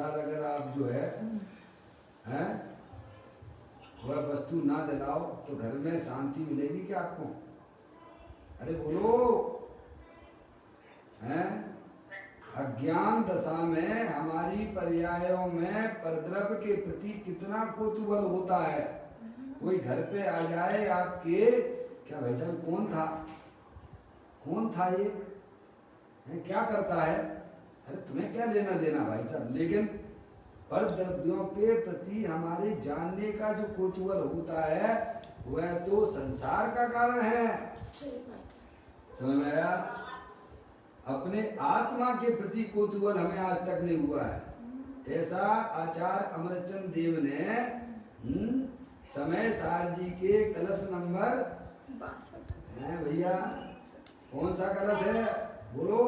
साल अगर आप जो है हैं वह वस्तु ना दिलाओ तो घर में शांति मिलेगी क्या आपको? अरे बोलो हैं। अज्ञान दशा में हमारी पर्यायों में परद्रव्य के प्रति कितना कौतूहल होता है। कोई घर पे आ जाए आपके, क्या भाई साहब कौन था, कौन था ये है, क्या करता है, अरे तुम्हें क्या लेना देना भाई साहब। लेकिन परद्रव्यों के प्रति हमारे जानने का जो कौतूहल होता है वह तो संसार का कारण है। समझ में आया? अपने आत्मा के प्रति कौतूहल हमें आज तक नहीं हुआ है। ऐसा आचार्य अमरचंद देव ने समय सार जी के कलश नंबर 62 है भैया, कौन सा कलश है बोलो,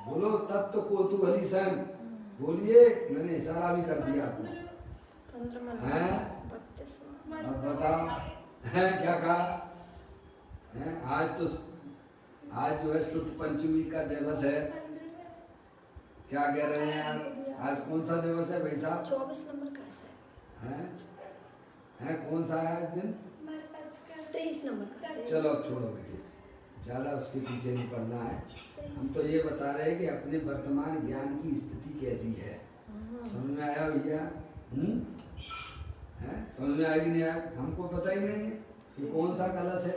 बोलो तत्व कौतूहली सन, बोलिए। मैंने इशारा भी कर दिया आपने हैं, अब बताओ हैं क्या कहा हैं? आज जो है शुद्ध पंचमी का दिवस है, क्या कह रहे हैं आप? आज कौन सा दिवस है भाई साहब? 24 नंबर का है कौन सा है आज दिन? 23 नंबर का। चलो अब छोड़ो बेटे, ज्यादा उसके पीछे नहीं पड़ना है। हम तो ये बता रहे हैं कि अपने वर्तमान ज्ञान की स्थिति कैसी है। समझ में आया भैया? समझ में आया कि नहीं आया? हमको पता ही नहीं है कि कौन सा कलश है।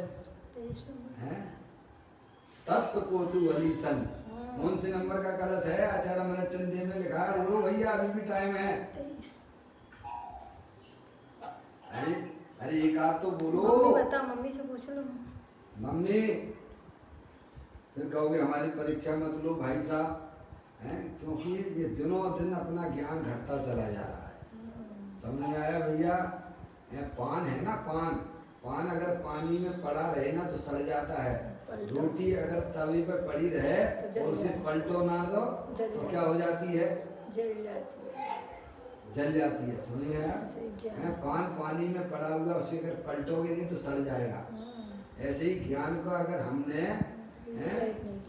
तत्व कौतूहली सन, कौन से नंबर का कलश है? आचार्य अमरचंद देव ने लिखा है। बोलो भैया, अभी भी टाइम है। अरे एक आध तो बोलो। बता, मम्मी से पूछ लो। मम्मी फिर कहोगे हमारी परीक्षा मत लो भाई साहब हैं, क्योंकि ये दिनों दिन अपना ज्ञान घटता चला जा रहा है। समझ में आया भैया? पान है ना, पान अगर पानी में पड़ा रहे ना तो सड़ जाता है। रोटी अगर तवे पे पड़ी रहे और उसे पलटो ना दो तो क्या हो जाती है? जल जाती है। समझ में आया? पान पानी में पड़ा हुआ, उसे अगर पलटोगे नहीं तो सड़ जाएगा। ऐसे ही ज्ञान को अगर हमने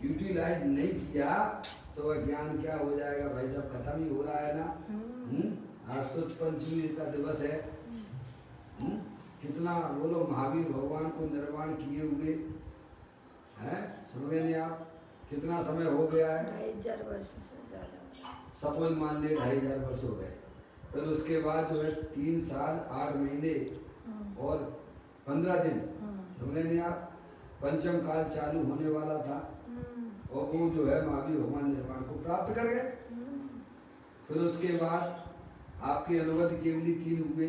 यूटिलाइज नहीं किया तो वह ज्ञान क्या हो जाएगा भाई साहब? खत्म ही हो रहा है ना। आज शुद्ध पंचमी का दिवस है। कितना बोलो महावीर भगवान को निर्माण किए हुए हैं, समझे नहीं आप? कितना समय हो गया है? 2500 वर्ष से ज्यादा। सपोज मान लिए 2500 वर्ष हो गए। फिर उसके बाद जो है 3 साल 8 महीने और 15 दिन, समझे नहीं आप? पंचम काल चालू होने वाला था और वो जो है महावीर भगवान निर्वाण को प्राप्त कर गए। फिर उसके बाद आपके अनुवद केवली 3 हुए,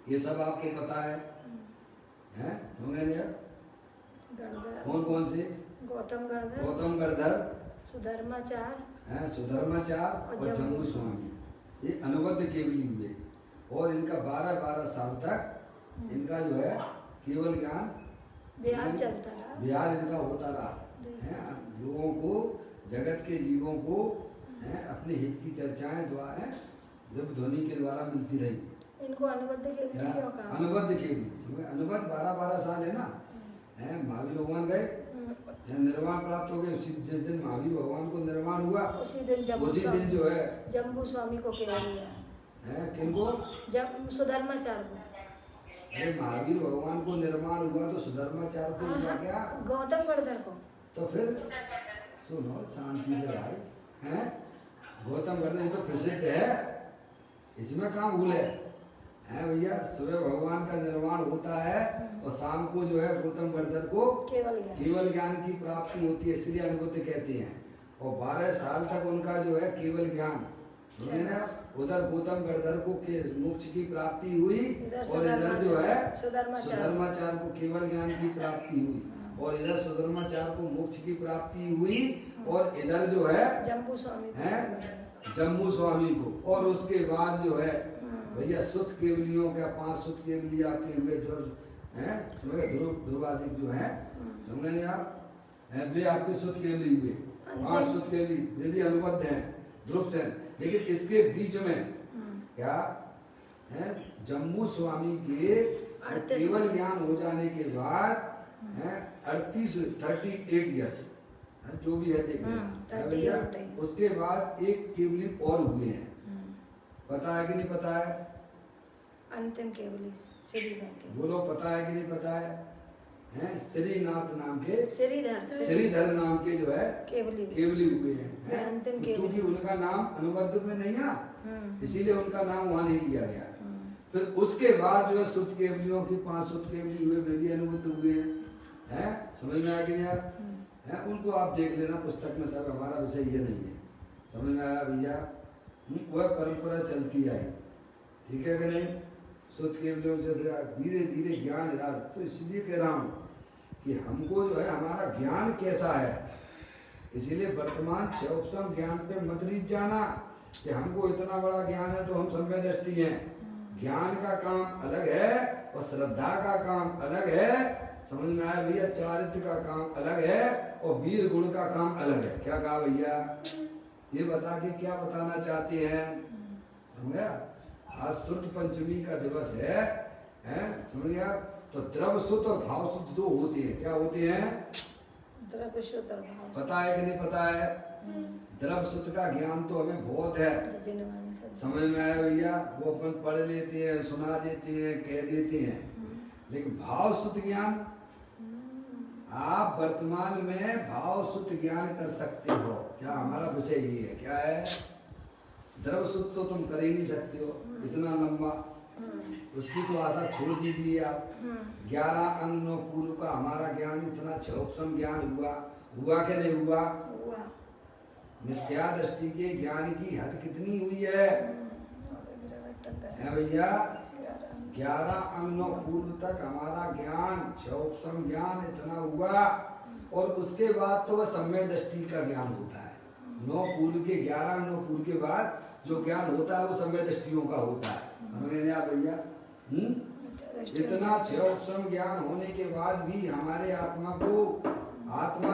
ये सब आपको पता है हैं? समझे नहीं आप? कौन से? गौतम गणधर, सुधर्माचार्य सुधर्माचार्य और जम्बू स्वामी, ये अनुबद्ध केवली हुए। और इनका 12-12 साल तक इनका जो है केवल ज्ञान बिहार चलता रहा, बिहार इनका होता रहा है। लोगों को, जगत के जीवों को अपने हित की चर्चाएं द्वारा जब ध्वनि के द्वारा मिलती रही। इनको अनुबद्ध केवली क्यों कहा? अनुबद्ध केवली, अनुबद्ध 12-12 साल है ना। महावीर भगवान गए, निर्वाण प्राप्त हो गए। उसी जिस दिन महावीर भगवान को निर्वाण हुआ उसी दिन जो है जम्बू स्वामी को केवल लिया। किनको? सुधर्माचार्य को। अरे महावीर भगवान को निर्माण हुआ तो सुधर्माचार्य को हुआ क्या? गौतम गणधर को। तो फिर सुनो शांति से भाई हैं, गौतम गणधर तो प्रसिद्ध है, इसमें कहाँ भूल है भैया? सुबह भगवान का निर्माण होता है और शाम को जो है गौतम गणधर को केवल ज्ञान की प्राप्ति होती है, इसलिए अनुबद्ध कहते हैं। और 12 साल तक उनका जो है केवल ज्ञान, ना उधर गौतम गणधर को मोक्ष की प्राप्ति हुई और इधर जो है सुधर्माचार्य को केवल ज्ञान की प्राप्ति हुई, और इधर सुधर्माचार्य को मोक्ष की प्राप्ति हुई, और इधर जो है जम्बू स्वामी को। और उसके बाद जो है भैया सुत केवलियों का 5 सुत केवली आपके हुए ध्रुवादिक जो है, समझे नहीं आप? वे आपके सुत केवली हुए 5 सुत केवली, वे भी अनुबद्ध हैं ध्रुव सेन। लेकिन इसके बीच में क्या है? जम्बू स्वामी के केवल ज्ञान हो जाने के बाद 38 ईयर्स जो भी है देख लेना, है भैया। उसके बाद एक केवली और हुए हैं, पता है कि नहीं पता है? अंतिम केवली श्रीधर के। बोलो पता है कि नहीं पता है? हैं श्रीनाथ नाम के, श्रीधर श्रीधर नाम के जो है केवली हुए हैं, अंतिम केवली। क्योंकि उनका नाम अनुबंध में नहीं है ना, इसीलिए उनका नाम वहाँ नहीं लिया गया। फिर उसके बाद जो है सुत केवलियों की 5 सुत केवली हुए, वे भी अनुबंध हुए हैं, समझ में आ गया यार? है, उनको आप देख लेना पुस्तक में, सब हमारा विषय ये नहीं है, समझ में आया भैया? वह परंपरा चलती आई, ठीक है कि नहीं? सुत केवलियों से धीरे धीरे ज्ञान इराद, तो इसलिए कह रहा हूँ कि हमको जो है हमारा ज्ञान कैसा है, इसीलिए वर्तमान क्षयोपम ज्ञान पे मत रीत जाना कि हमको इतना बड़ा ज्ञान है तो हम सम्यक दृष्टि हैं। ज्ञान का काम अलग है और श्रद्धा का काम अलग है, समझ में आया भैया? चारित्र का काम अलग है और वीर गुण का काम अलग है। क्या कहा भैया? ये बता के क्या बताना चाहते हैं, समझ गया? आज श्रुत पंचमी का दिवस है, समझ गया? तो द्रव सुत और भाव सुत 2 होते हैं, क्या होते हैं? द्रव सुत और भाव। पता है कि नहीं पता है? द्रव सुत का ज्ञान तो हमें बहुत है, समझ में आया भैया? वो अपन पढ़ लेते हैं, सुना देते हैं, कह देते हैं, लेकिन भाव सुत ज्ञान आप वर्तमान में भाव सुत ज्ञान कर सकते हो। क्या हमारा विषय ये है, क्या है? द्रव सुत तो तुम कर ही नहीं सकते हो इतना लंबा, उसकी तो आशा छोड़ दीजिए आप। 11 अंगों पूर्व का हमारा ज्ञान इतना क्षयोपम ज्ञान हुआ कि नहीं हुआ? मिथ्या दृष्टि के ज्ञान की हद कितनी हुई है भैया? 11 अंगों पूर्व तक हमारा ज्ञान क्षयोपम ज्ञान इतना हुआ, और उसके बाद तो वह सम्यक दृष्टि का ज्ञान होता है। 9 पूर्व के 11 अंगों पूर्व के बाद जो ज्ञान होता है वो सम्यक दृष्टियों का होता है, समझ नहीं आप भैया? इतना क्षयोपम ज्ञान होने के बाद भी हमारे आत्मा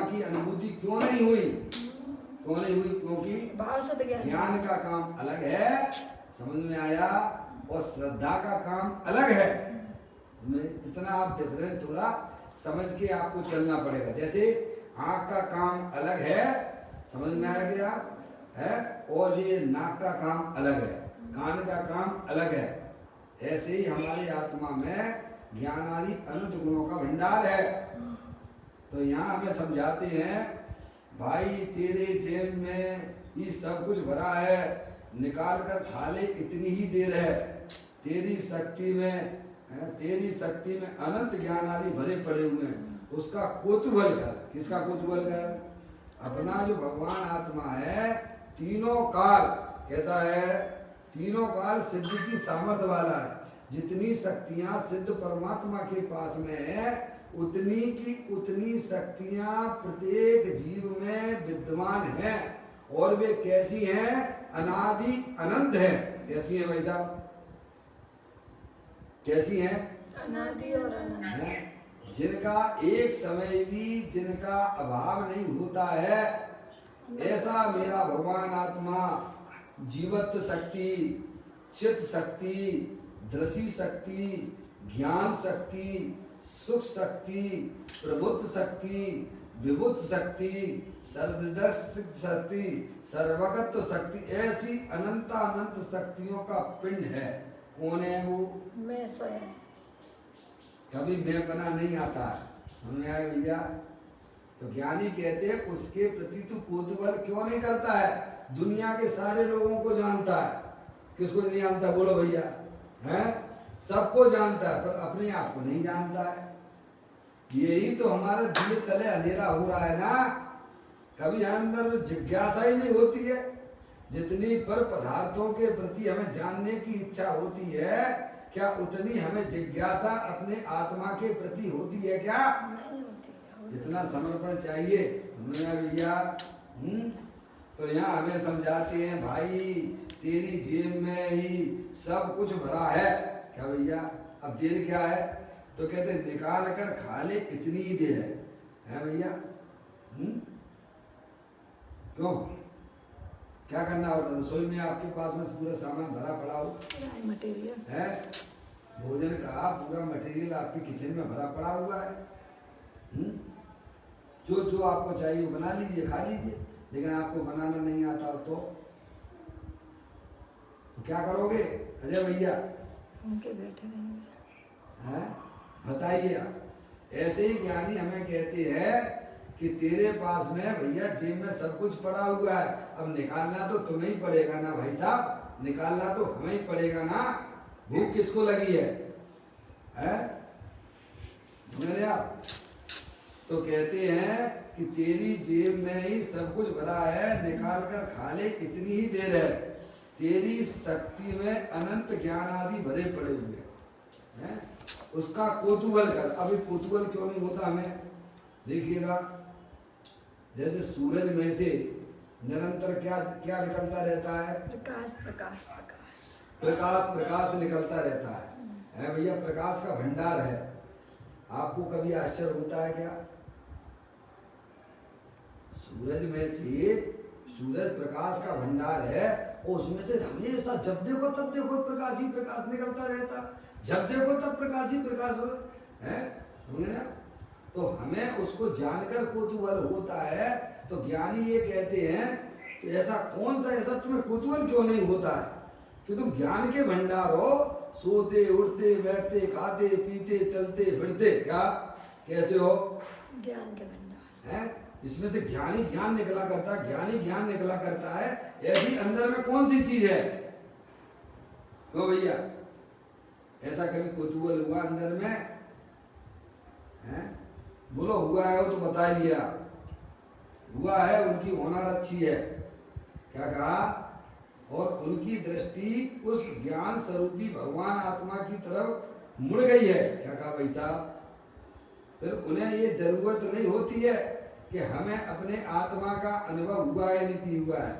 की अनुभूति क्यों नहीं हुई? क्योंकि ज्ञान का काम अलग है, समझ में आया? और श्रद्धा का काम अलग है। इतना आप डिफरेंस थोड़ा समझ के आपको चलना पड़ेगा। जैसे आँख का काम अलग है, समझ में आया गया है, और ये नाक का काम अलग है, कान का काम अलग है। ऐसे ही हमारी आत्मा में ज्ञान आदि अनंत गुणों का भंडार है। तो यहाँ हमें समझाते हैं, भाई तेरे जेब में ये सब कुछ भरा है, निकाल कर खा ले, इतनी ही देर है। तेरी शक्ति में अनंत ज्ञान आदि भरे पड़े हुए हैं, उसका कोतूहल कर। किसका कोतूहल कर? अपना जो भगवान आत्मा है, तीनों काल कैसा है? तीनों काल सिद्धि की सामर्थ्य वाला है। जितनी शक्तियां सिद्ध परमात्मा के पास में है, उतनी की उतनी शक्तियां प्रत्येक जीव में विद्यमान हैं, और वे कैसी हैं? अनादि अनंत है। कैसी है भाई साहब? कैसी हैं? अनादि और अनंत, जिनका एक समय भी जिनका अभाव नहीं होता है, ऐसा मेरा भगवान आत्मा जीवत्व शक्ति, चित्त शक्ति, दृष्टि शक्ति, ज्ञान शक्ति, सुख शक्ति, प्रबुद्ध शक्ति, विबुद्ध शक्ति, सर्वदर्शी शक्ति, सर्वगत शक्ति, ऐसी अनंत अनंत शक्तियों का पिंड है। कौन है वो? मैं स्वयं। कभी मैं बना नहीं आता, समझ में आया भैया? तो ज्ञानी कहते हैं उसके प्रति तू कोतूहल क्यों नहीं करता है? दुनिया के सारे लोगों को जानता है, किसको नहीं जानता? बोलो भैया, हैं? सबको जानता है, पर अपने आप को नहीं जानता है। यही तो हमारे दिए तले अंधेरा हो रहा है ना। कभी अंदर जिज्ञासा ही नहीं होती है। जितनी पर पदार्थों के प्रति हमें जानने की इच्छा होती है, क्या उतनी हमें जिज्ञासा अपने आत्मा के प्रति होती है क्या? नहीं होती। जितना समर्पण चाहिए, भैया। तो यहाँ हमें समझाते हैं, भाई तेरी जेब में ही सब कुछ भरा है। क्या भैया? अब देर क्या है? तो कहते निकाल कर खा ले, इतनी ही देर है भैया? क्यों? क्या करना होता? रसोई में आपके पास में पूरा सामान भरा पड़ा हो, मटेरियल है, भोजन का पूरा मटेरियल आपके किचन में भरा पड़ा हुआ है। जो जो आपको चाहिए वो बना लीजिए, खा लीजिए। लेकिन आपको बनाना नहीं आता तो क्या करोगे अजय भैया? उनके बैठे रहेंगे। हैं बताइए आप। ऐसे ही ज्ञानी हमें कहते हैं कि तेरे पास में भैया जेब में सब कुछ पड़ा हुआ है, अब निकालना तो तुम्हें ही पड़ेगा ना भाई साहब, निकालना तो हमें ही पड़ेगा ना। भूख किसको लगी है? मेरे आप तो कहते हैं कि तेरी जेब में ही सब कुछ भरा है, निकाल कर खा ले, इतनी ही देर है। तेरी शक्ति में अनंत ज्ञान आदि भरे पड़े हुए हैं, उसका कौतूहल कर। अभी कौतूहल क्यों नहीं होता हमें? देखिएगा, जैसे सूरज में से निरंतर क्या क्या निकलता रहता है? प्रकाश प्रकाश प्रकाश प्रकाश प्रकाश निकलता रहता है भैया, प्रकाश का भंडार है। आपको कभी आश्चर्य होता है क्या? सूरज में से सूरज प्रकाश का भंडार है और उसमें से हमेशा जब देखो तब देखो प्रकाश ही प्रकाश निकलता रहता, जब देखो तब प्रकाश ही प्रकाश हो है ना। तो हमें उसको जानकर कौतूहल होता है। तो ज्ञानी ये कहते हैं तो ऐसा कौन सा, ऐसा तुम्हें कौतूहल क्यों नहीं होता है कि तुम ज्ञान के भंडार हो? सोते उठते बैठते खाते पीते चलते फिरते, क्या कैसे हो? ज्ञान के भंडार है। इसमें से ज्ञानी ज्ञान निकला करता है, ज्ञानी ज्ञान निकला करता है। ऐसी अंदर में कौन सी चीज है? क्यों भैया, ऐसा कभी कौतूहल हुआ अंदर में? है बोलो, हुआ है हो तो बताइए आप। हुआ है, उनकी होनर अच्छी है। क्या कहा? और उनकी दृष्टि उस ज्ञान स्वरूपी भगवान आत्मा की तरफ मुड़ गई है। क्या कहा भाई साहब? फिर उन्हें ये जरूरत नहीं होती है कि हमें अपने आत्मा का अनुभव हुआ है नहीं हुआ है।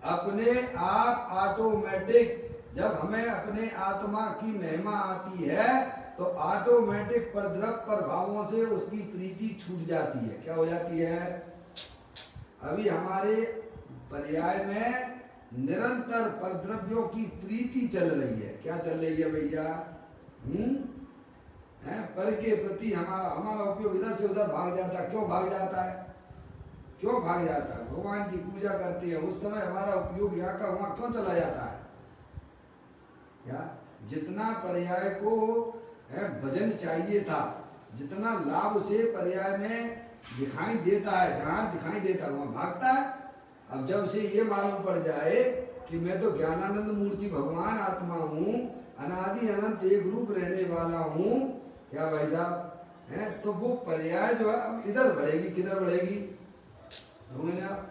अपने आप ऑटोमेटिक जब हमें अपने आत्मा की महिमा आती है तो ऑटोमेटिक परद्रव प्रभावों से उसकी प्रीति छूट जाती है। क्या हो जाती है? अभी हमारे पर्याय में निरंतर परद्रव्यों की प्रीति चल रही है। क्या चल रही है भैया? पर के प्रति हमारा उपयोग इधर से उधर भाग जाता है। क्यों भाग जाता है? क्यों भाग जाता है? भगवान की पूजा करते हैं, उस समय हमारा उपयोग यहाँ का वहां क्यों चला जाता है? क्या जितना पर्याय को भजन चाहिए था, जितना लाभ उसे पर्याय में दिखाई देता है, जहाँ दिखाई देता है वहां भागता है। अब जब से ये मालूम पड़ जाए कि मैं तो ज्ञानानंद मूर्ति भगवान आत्मा हूँ, अनादि अनंत एक रूप रहने वाला हूँ, क्या भाई साहब है, तो वो पर्याय जो है अब इधर बढ़ेगी, किधर बढ़ेगी? समझे आप?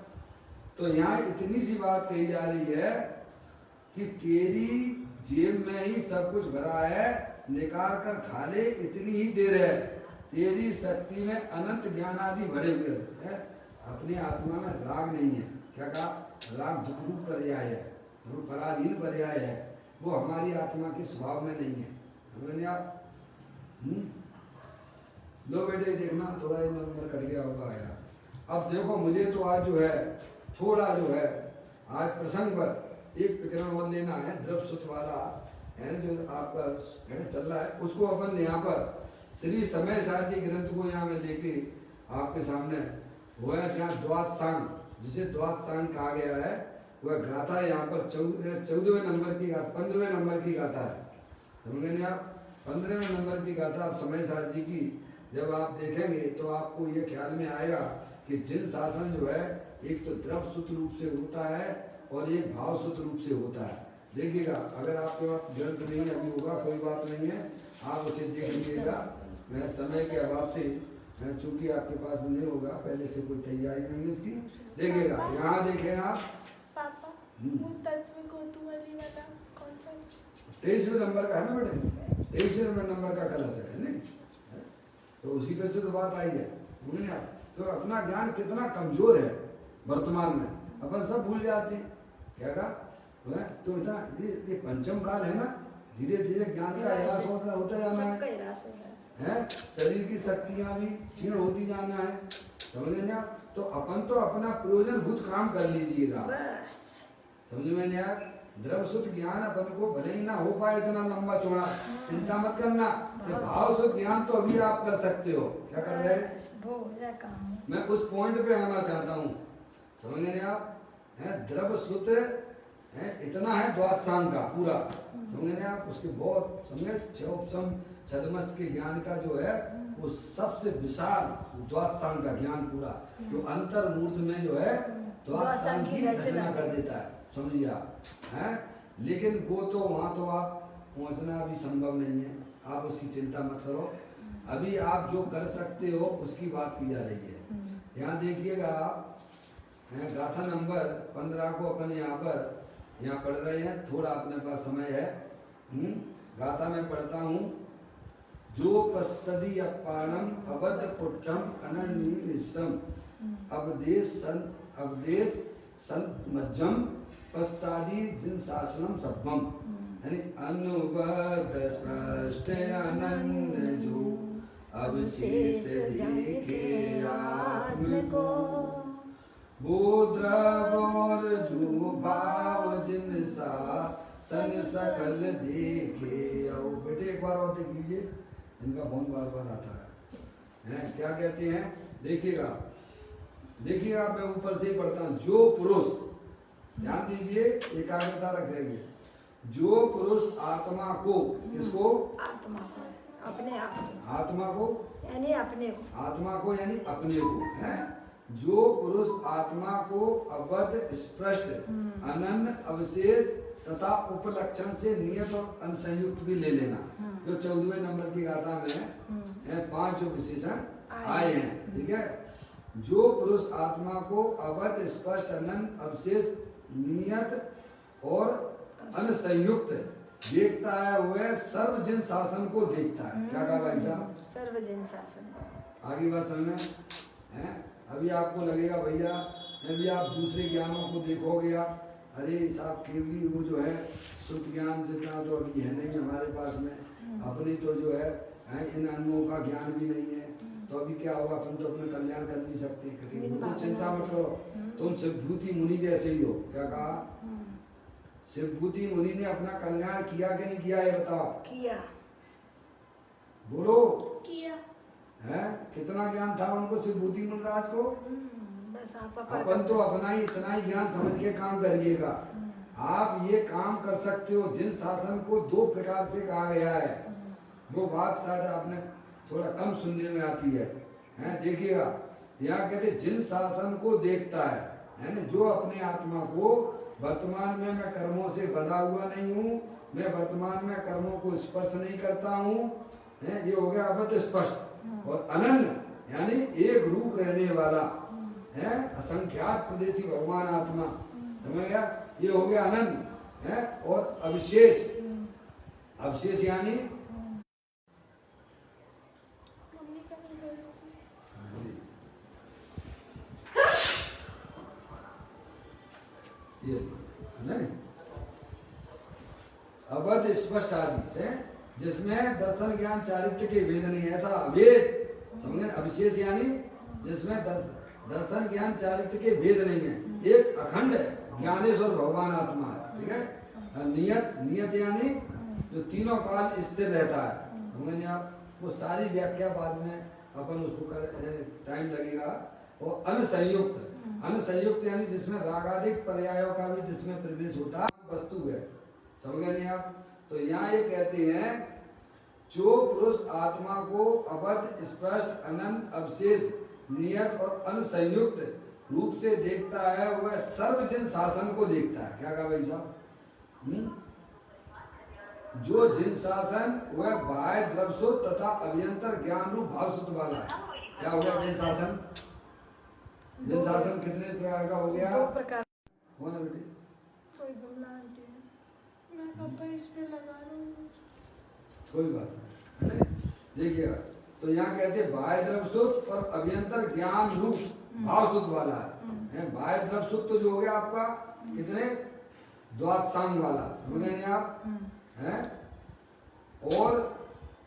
तो यहाँ इतनी सी बात कही जा रही है कि तेरी जेब में ही सब कुछ भरा है, निकाल कर खा ले, इतनी ही देर है। तेरी शक्ति में अनंत ज्ञान आदि भरे हुए हैं। अपनी आत्मा में राग नहीं है। क्या कहा? राग दुख रूप पर्याय है, पराधीन पर्याय है, वो हमारी आत्मा के स्वभाव में नहीं है। समझे आप? लो बेटे, देखना थोड़ा ये नंबर कट गया होगा यार। अब देखो, मुझे तो आज जो है थोड़ा जो है आज प्रसंग पर एक प्रकरण और लेना है, द्रव सुत वाला है जो आपका चल रहा है, उसको अपन यहाँ पर श्री समय सार जी ग्रंथ को यहाँ में लेके आपके सामने वो है जहाँ द्वात सांग, जिसे द्वात सांग कहा गया है, वह गाथा यहाँ पर 14वें नंबर की गाथा, 15वें नंबर की गाथा है। समझ गए आप? 15वें नंबर की गाथा आप समय सार जी की जब आप देखेंगे तो आपको ये ख्याल में आएगा कि जिन शासन जो है एक तो द्रव सूत्र रूप से होता है और एक भाव सूत्र रूप से होता है। देखिएगा, अगर आपके पास ग्रंथ नहीं अभी होगा कोई बात नहीं है, आप उसे देख लीजिएगा। मैं समय के अभाव से चूंकि आपके पास नहीं होगा, पहले से कोई तैयारी नहीं है इसकी। देखिएगा, यहाँ देखें आप पापा, वो तत्व कौतूहली वाला कौन सा? 23वें नंबर का है ना बेटे, 23वें नंबर का कलश है नहीं? तो उसी पे से तो बात आई है। बोले आप तो अपना ज्ञान कितना कमजोर है वर्तमान में, अपन सब भूल जाते हैं। क्या कहा? तो इतना ये पंचम काल है ना, धीरे धीरे ज्ञान का ह्रास होता जाना है, शरीर की शक्तियां भी क्षीण होती जाना है। समझ में आप? तो अपन तो अपना प्रयोजन भूत काम कर लीजिएगा। समझ में नहीं आप? द्रव्य सुत ज्ञान अपन को भले ही ना हो पाए इतना लंबा चौड़ा, चिंता मत करना। ये भाव सुत ज्ञान तो अभी आप कर सकते हो। क्या कर रहे हैं? वो हो जाए काम। मैं उस पॉइंट पे आना चाहता हूँ, समझ रहे हैं आप? है द्रव्य सुत है इतना है द्वादशांग का पूरा, समझ रहे हैं आप? उसके बहुत समझे क्षोभसम छदमस्त के ज्ञान का जो है वो सबसे विशाल द्वादशांग का ज्ञान पूरा, जो अंतर्मूर्त में जो है द्वादशांग की रचना कर देता है, समझिए आप? हैं लेकिन वो तो वहाँ तो आप पहुँचना अभी संभव नहीं है, आप उसकी चिंता मत करो। अभी आप जो कर सकते हो उसकी बात की जा रही है। यहाँ देखिएगा आप, गाथा नंबर 15 को अपन यहाँ पढ़ रहे हैं, थोड़ा अपने पास समय है। गाथा में पढ़ता हूँ, जो पश्चदी अपाणम अबद्ध पुट्टम अनन्यम अवदेश संत मज्जम पश्चादी जिन शासनम सब्बम, यानी अनुबद्ध स्पष्ट अनन्य जो अवशेष देखे आत्म को, वो द्रव और जो भाव जिन शासन सकल देखे। और बेटे एक बार और देख लीजिए, इनका फोन बार बार आता है। क्या कहते हैं? देखिएगा मैं ऊपर से ही पढ़ता हूँ। जो पुरुष, ध्यान दीजिए, एकाग्रता रखेंगे, जो पुरुष आत्मा को, किसको? आत्मा को, अपने आप को, आत्मा को यानी अपने को, आत्मा को यानी अपने को है। जो पुरुष आत्मा को अबद्ध स्पष्ट अनन्य अवशेष तथा उपलक्षण से नियत और अनसंयुक्त भी ले लेना, जो 14वें नंबर की गाथा में 5 जो विशेषण आए हैं, ठीक है? जो पुरुष आत्मा को अबद्ध स्पष्ट अनन्य अवशेष नियत और अनसंयुक्त देखता है, वह सर्वजन शासन को देखता है। क्या कहा भाई साहब? सर्वजन शासन। आगे बात समझना है। अभी आपको लगेगा भैया, अभी आप दूसरे ज्ञानों को देखोगे आप, अरे साहब केवली वो जो है शुद्ध ज्ञान जितना तो अभी है नहीं हमारे पास में, अपनी तो जो है इन अनुभवों का ज्ञान भी नहीं है, तो अभी क्या होगा? अपन तो अपना कल्याण कर नहीं सकते। तुम चिंता मत करो, तुम शिवभूति मुनि जैसे ही हो। क्या कहा? शिवभूति मुनि ने अपना कल्याण किया कि नहीं किया, ये बताओ। किया। बोलो। किया है? कितना ज्ञान था उनको शिवभूति मुनिराज को? बस अपन तो अपना ही इतना ही ज्ञान समझ के काम करिएगा। आप ये काम कर सकते हो। जिन शासन को 2 प्रकार से कहा गया है, वो बात शायद आपने थोड़ा कम सुनने में आती है। देखिएगा, यहाँ कहते जिन शासन को देखता है ना, जो अपने आत्मा को वर्तमान में मैं कर्मों से बंधा हुआ नहीं हूँ, मैं वर्तमान में कर्मों को स्पर्श नहीं करता हूँ, ये हो गया अबद्ध स्पष्ट। और अनन्य यानी एक रूप रहने वाला है, असंख्यात प्रदेशी भगवान आत्मा, समझ गया? ये हो गया अनन्य है। और अविशेष, अविशेष यानी ये नहीं अबद्ध स्पष्ट आदि से, जिसमें दर्शन ज्ञान चारित्र्य के भेद नहीं है, ऐसा अभेद, समझे? अविशेष यानी जिसमें दर्शन ज्ञान चारित्र्य के भेद नहीं है, एक अखंड ज्ञानेश्वर भगवान आत्मा है, ठीक है? नियत यानी जो तीनों काल स्थिर रहता है, समझे आप? वो सारी व्याख्या बाद में अपन उसको टाइम लगेगा। और अनसंयुक्त यानी जिसमें रागाधिक पर्यायों का भी जिसमें प्रवेश होता है वस्तु है, समझ गए नहीं आप? तो यहाँ ये कहते हैं, जो पुरुष आत्मा को अबद्ध स्पष्ट अनंत अवशेष नियत और अनसंयुक्त रूप से देखता है, वह सर्वजन शासन को देखता है। क्या कहा भाई साहब? जो जिन शासन वह बाह्य द्रव्य तथा अभ्यंतर ज्ञान रूप भाव सूत्र वाला है। क्या हो गया जिन शासन? जिन शासन कितने प्रकार का हो गया? 2 प्रकार। कौन है बेटी? कोई बोलना आंटी है, मैं पापा इसमें लगा रहा हूँ। कोई बात नहीं, देखिएगा। तो यहाँ कहते हैं बाह्य द्रव्य सूत्र और अभ्यंतर ज्ञान रूप भाव सूत्र वाला है। बाह्य द्रव्य सूत्र तो जो हो गया आपका कितने? द्वादशांग वाला, समझ गए नहीं आप? हैं? और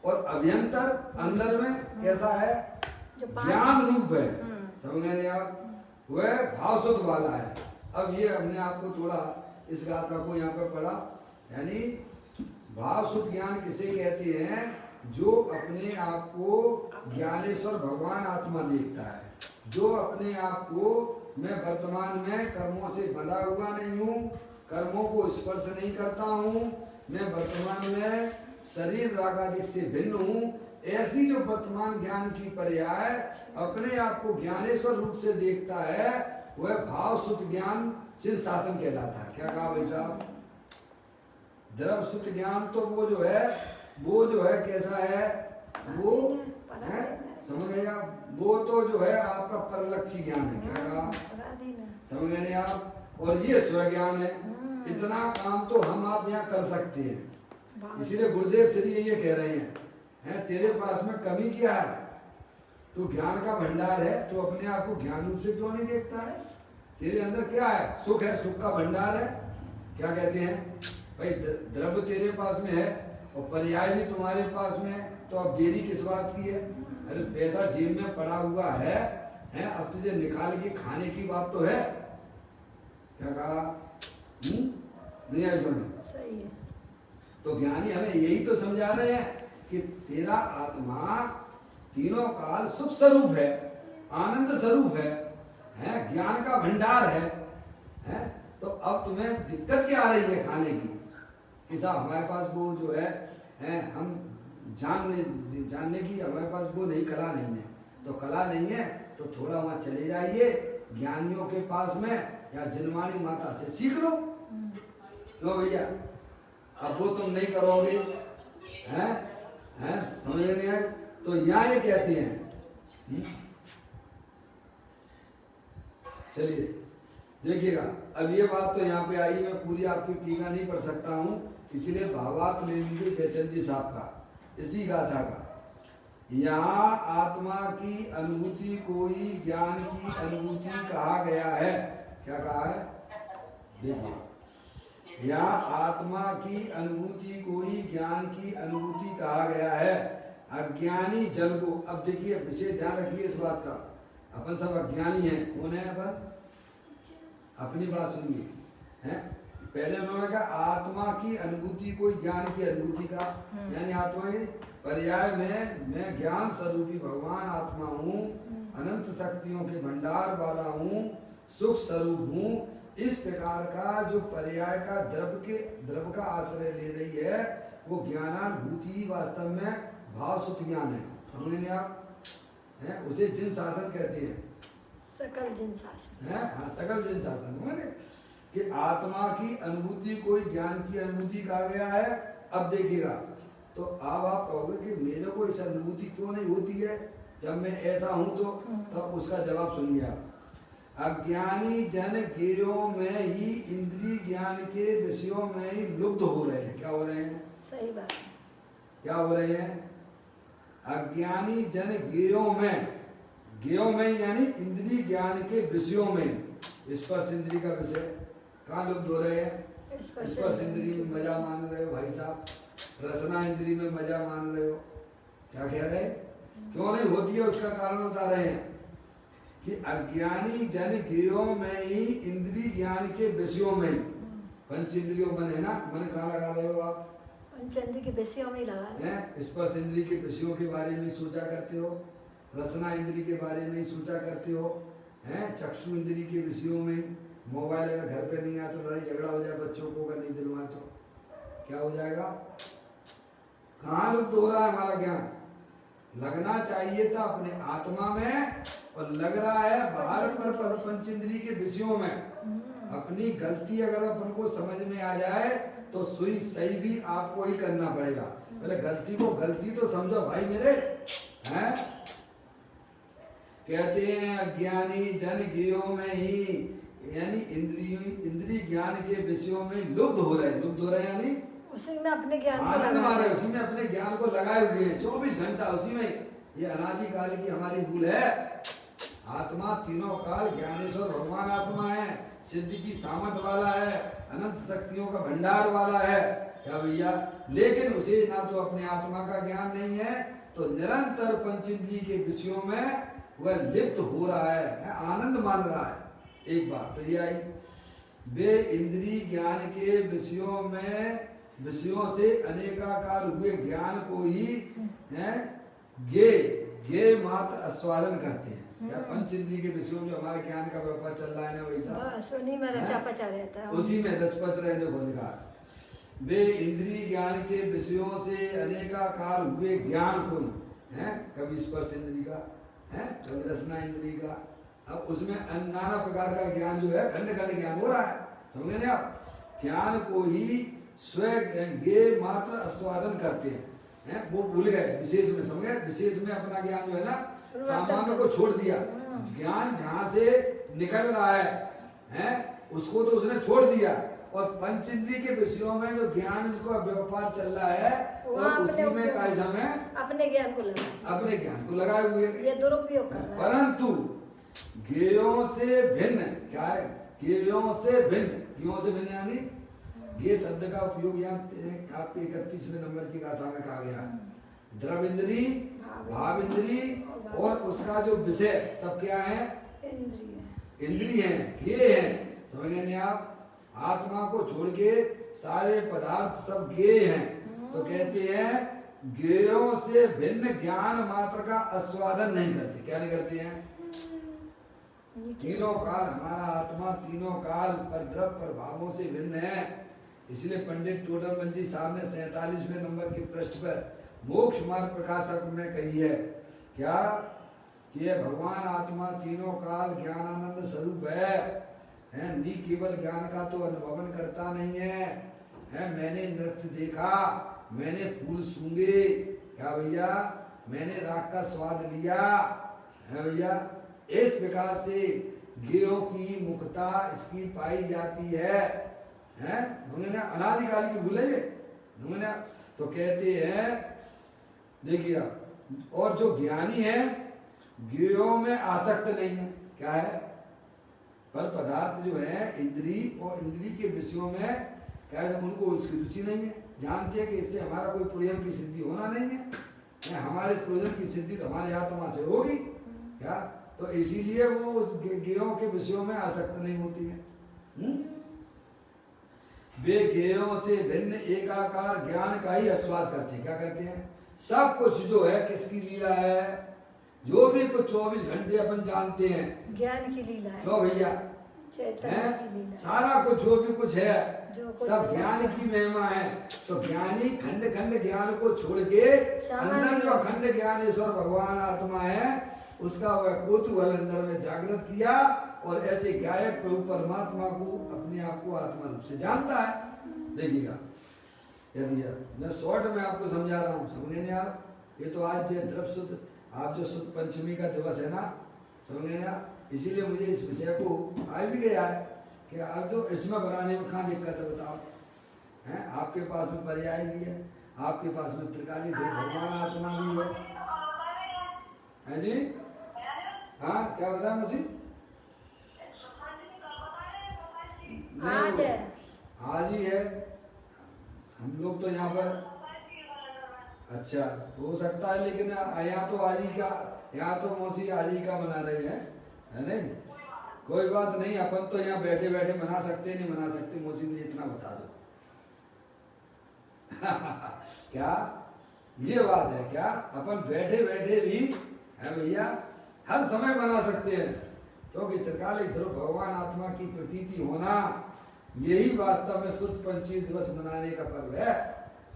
अभ्यंतर अंदर में कैसा है? ज्ञान रूप है, समझ गए नहीं आप? वह भाव सूत्र वाला है। अब ये हमने आपको थोड़ा इस गाथा को यहाँ पे पढ़ा। यानी भाव शुद्ध ज्ञान किसे कहते हैं? जो अपने आप को ज्ञानेश्वर भगवान आत्मा देखता है, जो अपने आप को मैं वर्तमान में कर्मों से बंधा हुआ नहीं हूँ, कर्मों को स्पर्श नहीं करता हूँ, मैं वर्तमान में शरीर राग आदि से भिन्न हूँ, ऐसी जो वर्तमान ज्ञान की पर्याय अपने आप को ज्ञानेश्वर रूप से देखता है, वह भाव शुद्ध ज्ञान चिन्ह शासन कहलाता है। क्या कहा भाई साहब? द्रव शुद्ध ज्ञान तो वो जो है कैसा है? वो है, समझ गए आप? वो तो जो है आपका परलक्षी ज्ञान है। क्या कहा? समझ गए नहीं आप? और ये स्व ज्ञान है। इतना काम तो हम आप यहाँ कर सकते हैं। इसीलिए गुरुदेव श्री ये कह रहे हैं, तेरे पास में कमी क्या है? तू ज्ञान का भंडार है, तो अपने आप को ज्ञान रूप से क्यों नहीं देखता है? तेरे अंदर क्या है? सुख है, सुख का भंडार है। क्या कहते हैं भाई? द्रव्य तेरे पास में है और पर्याय भी तुम्हारे पास में है, तो अब देरी किस बात की है? अरे पैसा जेब में पड़ा हुआ है, अब तुझे निकाल के खाने की बात तो है। क्या कहा? नहीं आई सुन? सही है। तो ज्ञानी हमें यही तो समझा रहे हैं कि तेरा आत्मा तीनों काल सुख स्वरूप है, आनंद स्वरूप है, ज्ञान का भंडार है। तो अब तुम्हें दिक्कत क्या आ रही है खाने की? कि साहब हमारे पास वो जो है हम जानने की हमारे पास वो नहीं, कला नहीं है। तो कला नहीं है तो थोड़ा वहाँ चले जाइए ज्ञानियों के पास में, या जिनवाणी माता से सीख लो। क्यों भैया? अब वो तुम नहीं करोगे, समझ नहीं आए? तो यहाँ ये कहते हैं, चलिए देखिएगा। अब ये बात तो यहाँ पे आई, मैं पूरी आपकी टीका नहीं पढ़ सकता हूँ, इसलिए भावार्थ ले लीजिए जयचंद जी साहब का, इसी गाथा का। यहाँ आत्मा की अनुभूति कोई ज्ञान की अनुभूति कहा गया है। क्या कहा है? देखिए, यहाँ आत्मा की अनुभूति कोई ज्ञान की अनुभूति कहा गया है। अज्ञानी जन को, अब देखिए विशेष ध्यान रखिए इस बात का, अपन सब अज्ञानी हैं। कौन है अपन? अपनी बात सुनिए, पहले उन्होंने कहा आत्मा की अनुभूति कोई ज्ञान की अनुभूति का, यानी आत्मा के पर्याय में मैं ज्ञान स्वरूपी भगवान आत्मा हूँ, अनंत शक्तियों के भंडार वाला हूँ, सुख स्वरूप हूँ। इस प्रकार का जो पर्याय का द्रव्य का आश्रय ले रही है, वो ज्ञानानुभूति वास्तव में भाव शुद्ध ज्ञान है। समझ नहीं आप? उसे जिन शासन कहते हैं, सकल जिन शासन। हाँ, सकल जिन शासन माने कि आत्मा की अनुभूति कोई ज्ञान की अनुभूति कहा गया है। अब देखिएगा, तो अब आप कहोगे कि मेरे को इस अनुभूति क्यों नहीं होती है जब मैं ऐसा हूं? तो उसका जवाब सुनिए आप। अज्ञानी जन गिरों में ही इंद्रिय ज्ञान के विषयों में ही लुप्त हो रहे हैं। क्या हो रहे हैं? सही बात है। क्या हो रहे हैं? अज्ञानी जन गिरों में यानी इंद्रिय ज्ञान के विषयों में, स्पर्श इंद्रिय का विषय कहाँ लुप्त हो रहे हैं? स्पर्श इंद्रिय में मजा मान रहे हो भाई साहब, रसना इंद्रिय में मजा मान रहे हो। क्या कह रहे हैं? क्यों नहीं होती है? उसका कारण बता रहे हैं कि अज्ञानी जन गिरों में ही इंद्रिय ज्ञान के विषयों में, पंच इंद्रियों मन है ना, मन कहाँ लगा रहे हो आप? पंचेंद्रिय के विषयों में ही लगा रहे हैं। स्पर्श इंद्रिय के विषयों के बारे में सोचा करते हो, रसना इंद्रिय के बारे में सोचा करते हो, चक्षु इंद्रिय के विषयों में। मोबाइल अगर घर पे नहीं आया तो लड़ाई झगड़ा हो जाए बच्चों को, अगर नहीं दिलवाए तो क्या हो जाएगा? कहाँ लुप्त हो रहा है हमारा ज्ञान? लगना चाहिए था अपने आत्मा में, और लग रहा है बाहर पर पंच इंद्रिय के विषयों में। अपनी गलती अगर अपन को समझ में आ जाए तो सुई सही भी आपको ही करना पड़ेगा। पहले गलती को गलती तो समझो भाई मेरे, हैं? कहते हैं अज्ञानी जन गिरों में ही, यानी इंद्रिय ज्ञान के विषयों में लुप्त हो रहे हैं। लुप्त हो रहे हैं यानी उसी में अपने ज्ञान को आनंद लगा मारे, उसी में अपने ज्ञान को लगाए हुए हैं 24 घंटा उसी में। ये अनादिकाल की हमारी भूल है। आत्मा तीनों काल ज्ञानेश्वर भगवान आत्मा है, सिद्धि की सामर्थ वाला है, अनंत शक्तियों का भंडार वाला है। क्या भैया? लेकिन उसे ना तो अपने आत्मा का ज्ञान नहीं है, तो निरंतर पंचेंद्रिय के विषयों में वह लिप्त हो रहा है, आनंद मान रहा है। एक बात तो ये आई। वे इंद्रिय ज्ञान के विषयों से अनेकाकार हुए ज्ञान को ही हैं गे मात्र आस्वादन करते हैं। क्या पंच इंद्रिय के विषयों में हमारे ज्ञान का व्यापार चल रहा है ना, वैसा बस उन्हीं में रचा पचा रहता है। उसी में रचपच रहने को लिखा। वे इंद्रिय ज्ञान के विषयों से अनेकाकार हुए ज्ञान को ही हैं, कभी स्पर्श इंद्रिय का है, कभी रसना इंद्रिय का, अब उसमें नाना प्रकार का ज्ञान जो है खंड खंड ज्ञान हो रहा है, समझे ना आप। ज्ञान को ही स्वयं गे मात्र आस्वादन करते हैं, वो भूल गए विशेष में, समझ गए, विशेष में अपना ज्ञान जो है ना सामान्य को छोड़ दिया। ज्ञान जहाँ से निकल रहा है उसको तो उसने छोड़ दिया, और पंच इंद्रिय के विषयों में जो ज्ञान जिसको व्यापार चल रहा है और उसी में काय समय अपने ज्ञान को लगाए हुए ये दुरुपयोग कर रहा है। परंतु ज्ञेयों से भिन्न क्या है, ज्ञेयों से भिन्न यानी ये शब्द का उपयोग यहाँ आपके 31वें नंबर की गाथा में कहा गया। द्रव इंद्री, भाव इंद्री और उसका जो विषय सब क्या है, इंद्रिय है, ज्ञेय है, समझ गए आप। आत्मा को छोड़ के सारे पदार्थ सब ज्ञेय हैं, तो कहते हैं ज्ञेयों से भिन्न ज्ञान मात्र का आस्वादन नहीं करते। क्या नहीं करते हैं? तीनों काल हमारा आत्मा तीनों काल पर द्रव्य प्रभावों से भिन्न है। इसलिए पंडित टोडरमल जी साहब ने 47वें नंबर के पृष्ठ पर मोक्ष मार्ग प्रकाशक में कही है क्या कि ये भगवान आत्मा तीनों काल ज्ञानानंद स्वरूप है, नी केवल ज्ञान का तो अनुभवन करता नहीं है, मैंने नृत्य देखा, मैंने फूल सूंघे, क्या भैया, मैंने राग का स्वाद लिया है भैया। इस प्रकार से ज्ञेयों की मुक्ता इसकी पाई जाती है ना, अनादिकाल की भूले ना। तो कहते हैं देखिए आप, और जो ज्ञानी है ज्ञेयों में आसक्त नहीं है, क्या है, पर पदार्थ जो है इंद्रिय और इंद्रिय के विषयों में क्या है, उनको उसकी रुचि नहीं है, जानते हैं कि इससे हमारा कोई प्रयोजन की सिद्धि होना नहीं है, हमारे प्रयोजन की सिद्धि तो हमारे आत्मा से होगी क्या, तो इसीलिए वो उस ज्ञेयों के विषयों में आसक्त नहीं होती है। वे ज्ञेयों से भिन्न एकाकार ज्ञान का ही आस्वाद करते हैं। क्या करते हैं? सब कुछ जो है किसकी लीला है, जो भी कुछ 24 घंटे अपन जानते हैं ज्ञान की लीला है। तो भैया सारा कुछ जो भी कुछ है सब ज्ञान की महिमा है। तो ज्ञानी खंड खंड ज्ञान को छोड़ के अंदर जो अखंड ज्ञानेश्वर भगवान आत्मा है उसका वह कौतूहल अंदर में जागृत किया, और ऐसे गायक प्रभु परमात्मा को अपने आप को आत्मा रूप से जानता है। देखिएगा, यदि मैं शॉर्ट में आपको समझा रहा हूँ, समझे नहीं आप। ये तो आज द्रव्य शुद्ध, आप जो शुद्ध पंचमी का दिवस है ना, समझे ना, इसीलिए मुझे इस विषय को आ भी गया है कि आप जो इसमें बनाने में कहाँ दिक्कत है बताओ, हैं आपके पास में पर्याय भी है, आपके पास में त्रिकाली भगवान आत्मा भी है जी। हाँ क्या बताया मसीह? आज ही है, हम लोग तो यहाँ पर, अच्छा तो हो सकता है, लेकिन यहाँ तो आज ही का, यहाँ तो मौसी आज ही का मना रहे हैं, है नहीं, कोई बात नहीं, अपन तो यहाँ बैठे बैठे मना सकते नहीं मना सकते, मौसी मुझे इतना बता दो। क्या ये बात है क्या, अपन बैठे बैठे भी है भैया हर समय मना सकते हैं, क्योंकि त्रिकालिक ध्रुव भगवान आत्मा की प्रतीति होना यही वास्तव में शुद्ध पंचमी दिवस मनाने का पर्व है।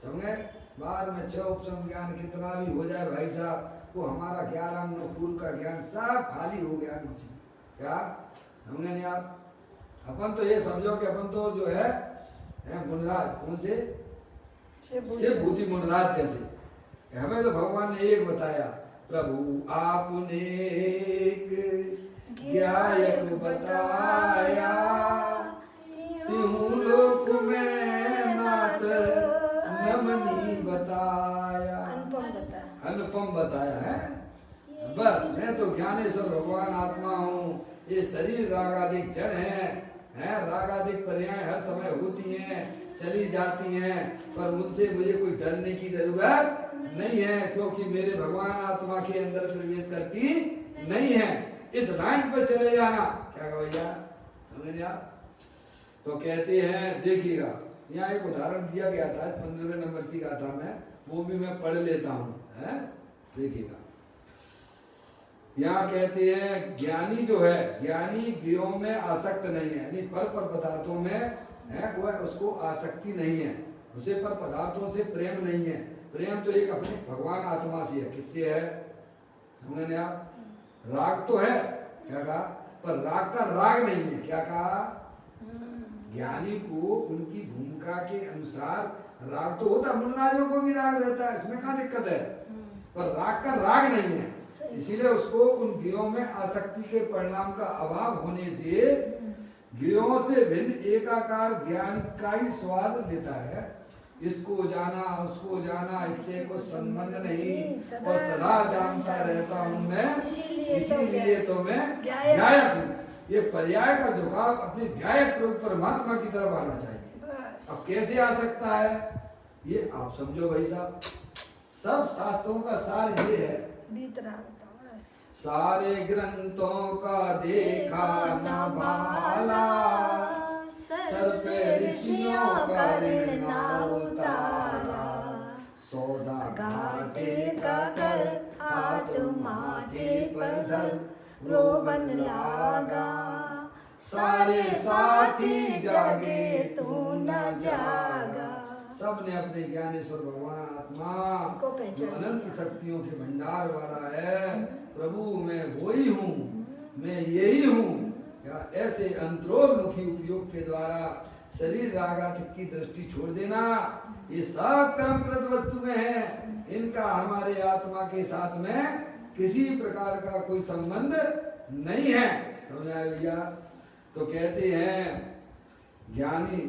समझे, बाद में 6 उपसम ज्ञान कितना भी हो जाए भाई साहब, वो हमारा 11 पूर्व का ज्ञान सब खाली हो गया मुझे, क्या समझे नहीं आप। अपन तो ये समझो कि अपन तो जो है मुनराज, कौन से शिव भूति मुनराज जैसे, हमें तो भगवान ने एक बताया, प्रभु आपने एक ज्ञायक बताया, तिहु लोक में नाथ नमनी बताया, अनुपम बताया है। बस मैं तो ज्ञानेश्वर भगवान आत्मा हूँ, ये शरीर रागादिक जड़ है, रागादिक पर्याय हर समय होती हैं, चली जाती हैं, पर मुझसे मुझे कोई डरने की जरूरत नहीं है, क्योंकि मेरे भगवान आत्मा के अंदर प्रवेश करती नहीं है। इस लाइन पर चले जाना, क्या भैया समझे आप। तो कहते हैं, देखिएगा यहाँ एक उदाहरण दिया गया था 15वें नंबर की गाथा में, वो भी मैं पढ़ लेता हूँ, है देखिएगा। यहाँ कहते हैं ज्ञानी जो है, ज्ञानी ज्ञों में आसक्त नहीं है, यानी पर पदार्थों में है वह उसको आसक्ति नहीं है, उसे पर पदार्थों से प्रेम नहीं है। प्रेम तो एक अपने भगवान आत्मा से है। किससे है समझे आप? राग तो है, क्या कहा, पर राग का राग नहीं है। क्या कहा? ज्ञानी को उनकी भूमिका के अनुसार राग तो होता है, मुन्नाजों को भी राग रहता है, इसमें क्या दिक्कत है, पर राग का राग नहीं है। इसीलिए उसको उन ज्ञों में आसक्ति के परिणाम का अभाव होने से ज्ञों से भिन्न एकाकार ज्ञान का ही स्वाद लेता है। इसको जाना उसको जाना, इससे कोई संबंध नहीं, और सदा जानता रहता हूँ मैं, इसीलिए तो मैं ध्यायक हूँ। ये पर्याय का झुकाव अपने ध्यायक रूप परमात्मा की तरफ आना चाहिए। अब कैसे आ सकता है ये आप समझो भाई साहब। सब शास्त्रों का सार ये है, सारे ग्रंथों का देखा न भाला, सर पे ऋषियों का ऋण ना उतारा, सौदा घाटे का कर हाथ माथे पर धर, रोबन लागा, सारे साथी जागे तू न जागा। सब ने अपने ज्ञानेश्वर भगवान आत्मा जो अनंत शक्तियों के भंडार वाला है, प्रभु मैं वही हूँ, मैं यही हूँ, या ऐसे अंतरोन्मुखी उपयोग के द्वारा शरीर रागात्मक की दृष्टि छोड़ देना। ये सब कर्मकृत वस्तुएं हैं, इनका हमारे आत्मा के साथ में किसी प्रकार का कोई संबंध नहीं है। समझ आया भैया? तो कहते हैं ज्ञानी,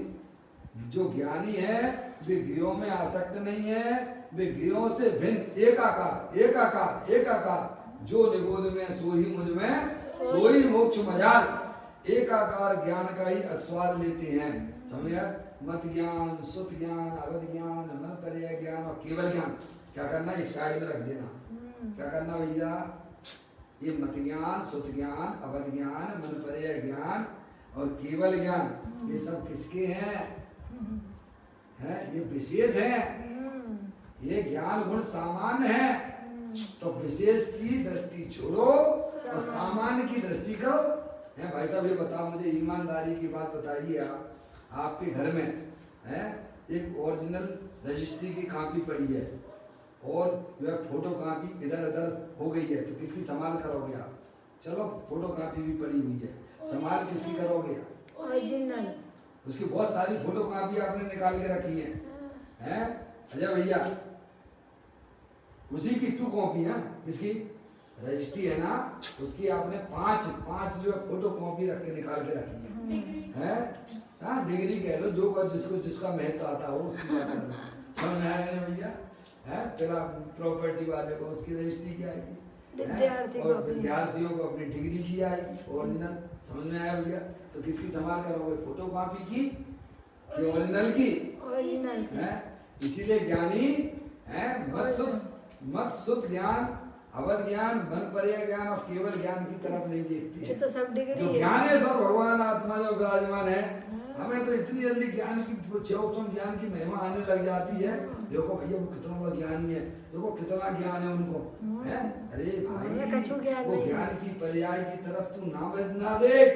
जो ज्ञानी है वे ज्ञों में आसक्त नहीं है, वे ज्ञों से भिन्न एकाकार एकाकार एकाकार, जो निबोध में सो ही मुझ में सो ही मोक्ष मजाल, एकाकार ज्ञान का ही आस्वाद लेते हैं। समझिए? मत ज्ञान, सुत ज्ञान, अवध ज्ञान, मन पर्याय ज्ञान और केवल ज्ञान। क्या करना, इस साइड में रख देना। क्या करना भैया? ये मत ज्ञान, सुत ज्ञान, अवध ज्ञान, मन पर्याय ज्ञान और केवल ज्ञान, ये सब किसके हैं? ये विशेष है। ये ज्ञान गुण सामान्य है, तो विशेष की दृष्टि छोड़ो और सामान्य की दृष्टि करो। है भाई साहब, ये बताओ मुझे, ईमानदारी की बात बताइए। आप आपके घर में है एक ओरिजिनल रजिस्ट्री की कॉपी पड़ी है और वह फोटो कॉपी इधर उधर हो गई है, तो किसकी संभाल करोगे आप? चलो फोटो कॉपी भी पड़ी हुई है, संभाल किसकी करोगे? ओरिजिनल। उसकी बहुत सारी फोटो कॉपी आपने निकाल के रखी है, हैं अजय भैया? उसी की 2 कॉपी है, इसकी रजिस्ट्री है ना, उसकी आपने 5 जो है फोटो कॉपी रख के निकाल के रखी है। हाँ, डिग्री कह लो, जो जिसको जिसका महत्व आता हो उसकी बात करना। समझ में आया भैया? है पहला प्रॉपर्टी वाले को उसकी रजिस्ट्री की आएगी, और विद्यार्थियों को अपनी डिग्री की आएगी ओरिजिनल। समझ में आया भैया? तो किसकी संभाल करोगे, फोटो कॉपी की कि ओरिजिनल की? ओरिजिनल है। इसीलिए ज्ञानी है मत सुत ज्ञान, अवध ज्ञान, मन पर्याय ज्ञान और केवल ज्ञान की तरफ नहीं देखते। तो सब डिग्री जो ज्ञानेश्वर भगवान आत्मा जो विराजमान है, हमें तो इतनी जल्दी ज्ञान की ज्ञान की महिमा आने लग जाती है। देखो भैया वो कितना बड़ा ज्ञानी है, देखो कितना ज्ञान है उनको, है? अरे भाई वो ज्ञान की पर्याय की तरफ तू ना देख।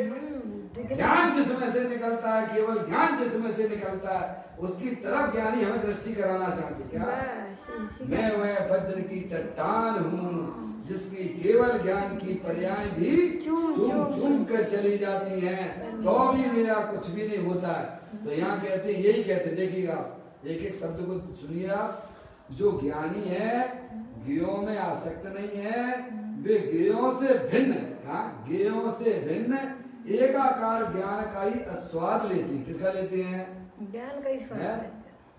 ज्ञान जिसमें से निकलता है, केवल ज्ञान जिसमें से निकलता है, उसकी तरफ ज्ञानी हमें दृष्टि कराना चाहते। क्या मैं वह वज्र की चट्टान हूँ जिसकी केवल ज्ञान की पर्याय भी चूम कर चली जाती हैं, तो भी मेरा कुछ भी नहीं होता है। तो यहाँ कहते यही कहते, देखिएगा एक एक शब्द को सुनिए आप। जो ज्ञानी है ज्ञों में आसक्त नहीं है, वे ज्ञों से भिन्न, ज्ञों से भिन्न एकाकार ज्ञान का ही आस्वाद लेते हैं। किसका लेते हैं? ज्ञान का ही स्वाद।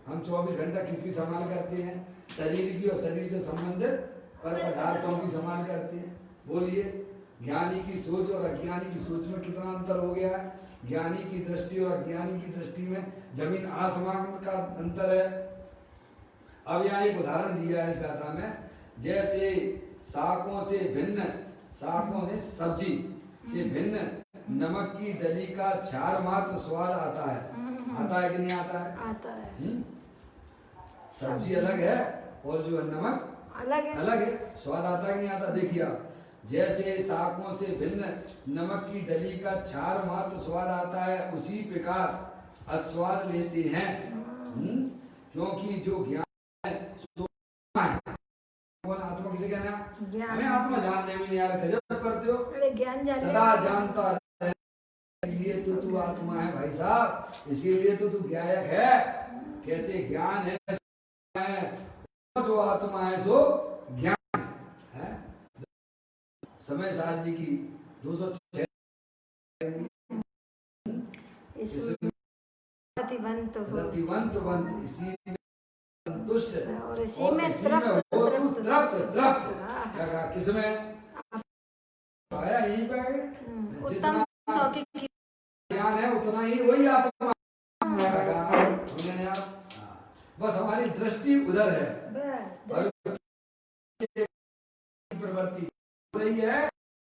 हम 24 घंटा किसकी संभाल करते हैं? शरीर की और शरीर से संबंधित पर पदार्थों की संभाल करते हैं। बोलिए, ज्ञानी की सोच और अज्ञानी की सोच में कितना अंतर हो गया है? ज्ञानी की दृष्टि और अज्ञानी की दृष्टि में जमीन आसमान का अंतर है। अब यहाँ एक उदाहरण दिया है इस गाथा में, जैसे शाकों से भिन्न, शाकों से सब्जी से भिन्न नमक की डली का क्षार मात्र स्वाद आता है। आता है कि नहीं आता है? आता है। सब्जी अलग है और जो है नमक अलग है। अलग है। स्वाद आता है कि नहीं आता? देखिए आप, जैसे शाकों से भिन्न नमक की डली का क्षार मात्र स्वाद आता है, उसी प्रकार अस्वाद लेते हैं। क्योंकि जो ज्ञान है सो है। कौन आत्मा किसे कहना है? ज्ञान। हमें आत्मा जानने में नहीं आ रहा। गजब करते हो। अरे ज्ञान जाने सदा जानता है, इसलिए तो तू आत्मा है भाई साहब, इसीलिए तो तू ज्ञायक है। कहते ज्ञान है जो आत्मा है सो ज्ञान है। समय साध जी की 206 इसमें प्रतिबंध हो रतिवंत बंत इसी संतुष्ट और इसी और में इसी में हो तू तृप्त। क्या कहा? किसमें आया? यहीं पे उत्तम जितना सौ की ज्ञान है उतना ही वही आत्मा। समझे आप? बस हमारी दृष्टि उधर है बस और प्रवृत्ति हो रही है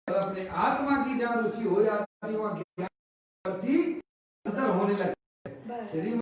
और अपने आत्मा की जहाँ रुचि हो जाती है वहाँ ज्ञान प्रवृत्ति अंतर होने लगती है। बस शरीर